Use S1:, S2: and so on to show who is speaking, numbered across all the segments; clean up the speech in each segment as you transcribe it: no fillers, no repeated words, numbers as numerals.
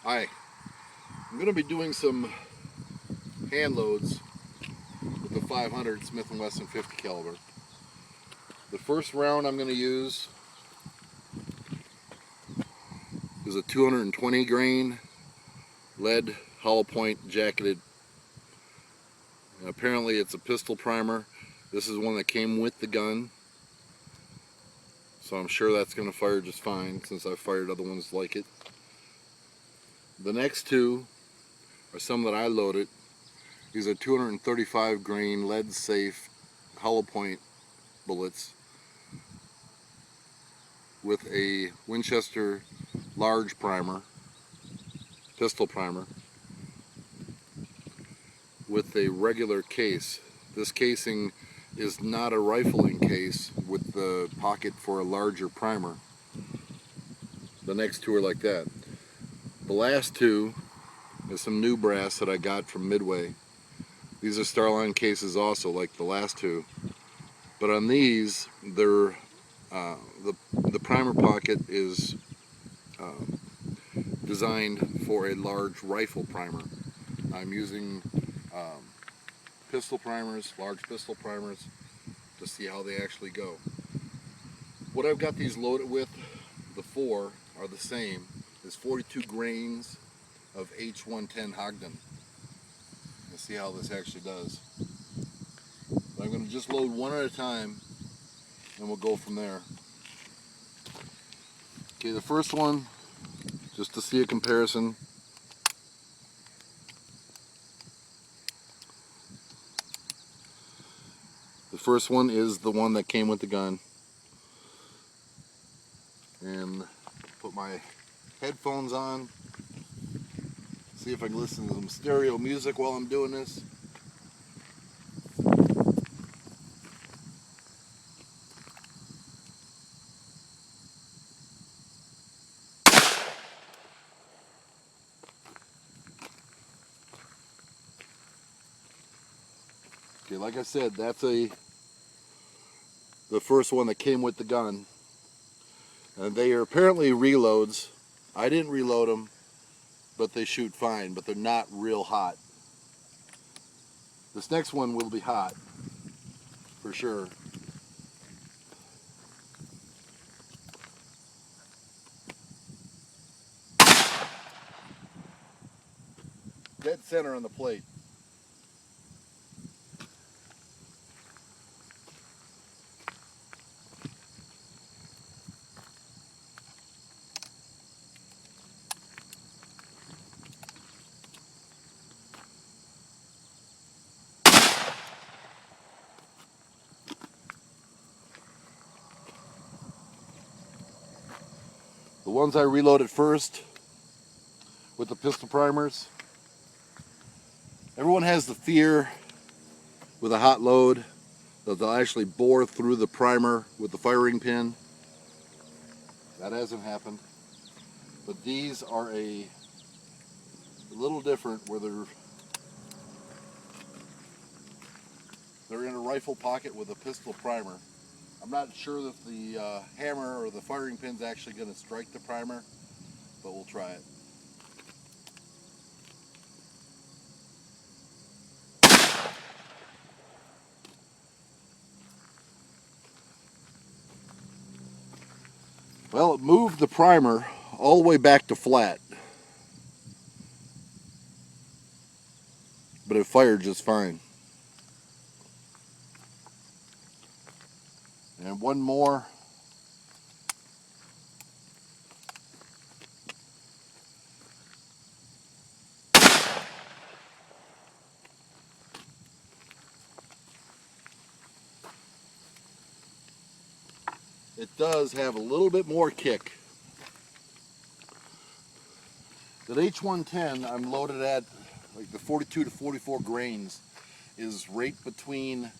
S1: Hi, I'm going to be doing some hand loads with the 500 Smith Wesson 50 caliber. The first round I'm going to use is a 220 grain lead hollow point jacketed. And apparently it's a pistol primer. This is one that came with the gun, so I'm sure that's going to fire just fine since I've fired other ones like it. The next two are some that I loaded. These are 235 grain lead safe hollow point bullets with a Winchester large primer, pistol primer, with a regular case. This casing is not a rifling case with the pocket for a larger primer. The next two are like that. The last two is some new brass that I got from Midway. These are Starline cases also, like the last two. But on these, they're the primer pocket is designed for a large rifle primer. I'm using pistol primers, large pistol primers, to see how they actually go. What I've got these loaded with, the four are the same, is 42 grains of H110 Hodgden. Let's see how this actually does. But I'm going to just load one at a time and we'll go from there. Okay, the first one, just to see a comparison. The first one is the one that came with the gun. And put my headphones on. See if I can listen to some stereo music while I'm doing this. Okay, like I said, that's the first one that came with the gun. And they are apparently reloads. I didn't reload them, but they shoot fine, but they're not real hot. This next one will be hot, for sure. Dead center on the plate. The ones I reloaded first with the pistol primers, everyone has the fear with a hot load that they'll actually bore through the primer with the firing pin. That hasn't happened. But these are a little different where they're in a rifle pocket with a pistol primer. I'm not sure if the hammer or the firing pin's actually going to strike the primer, but we'll try it. Well, it moved the primer all the way back to flat, but it fired just fine. And one more. It does have a little bit more kick. That H110 I'm loaded at, like the 42 to 44 grains, is right between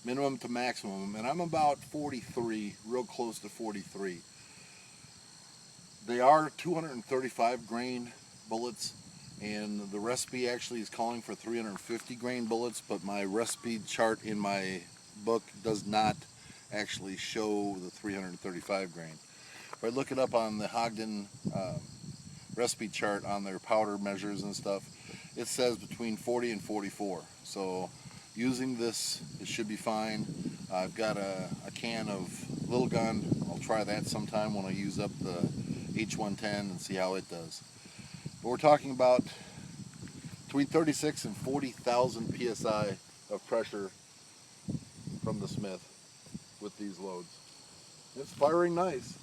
S1: minimum to maximum, and I'm about 43, real close to 43. They are 235 grain bullets, and the recipe actually is calling for 350 grain bullets, but my recipe chart in my book does not actually show the 335 grain. If I look it up on the Hodgden recipe chart on their powder measures and stuff, it says between 40 and 44. So using this, it should be fine. I've got a can of little gun. I'll try that sometime when I use up the H110 and see how it does. But we're talking about between 36 and 40,000 psi of pressure from the Smith with these loads. It's firing nice.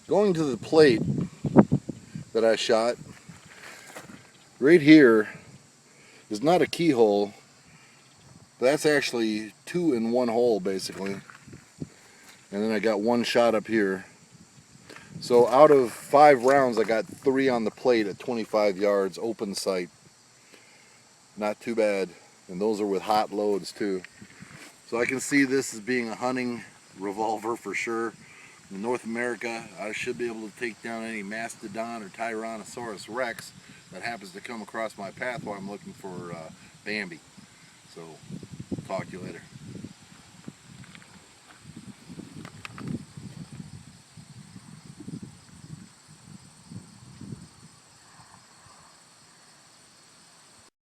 S1: Going to the plate that I shot, right here is not a keyhole. That's actually 2 in 1 hole basically. And then I got 1 shot up here. So out of 5 rounds, I got 3 on the plate at 25 yards, open sight. Not too bad. And those are with hot loads too. So I can see this as being a hunting revolver for sure. In North America, I should be able to take down any mastodon or Tyrannosaurus Rex that happens to come across my path while I'm looking for Bambi. So, talk to you later.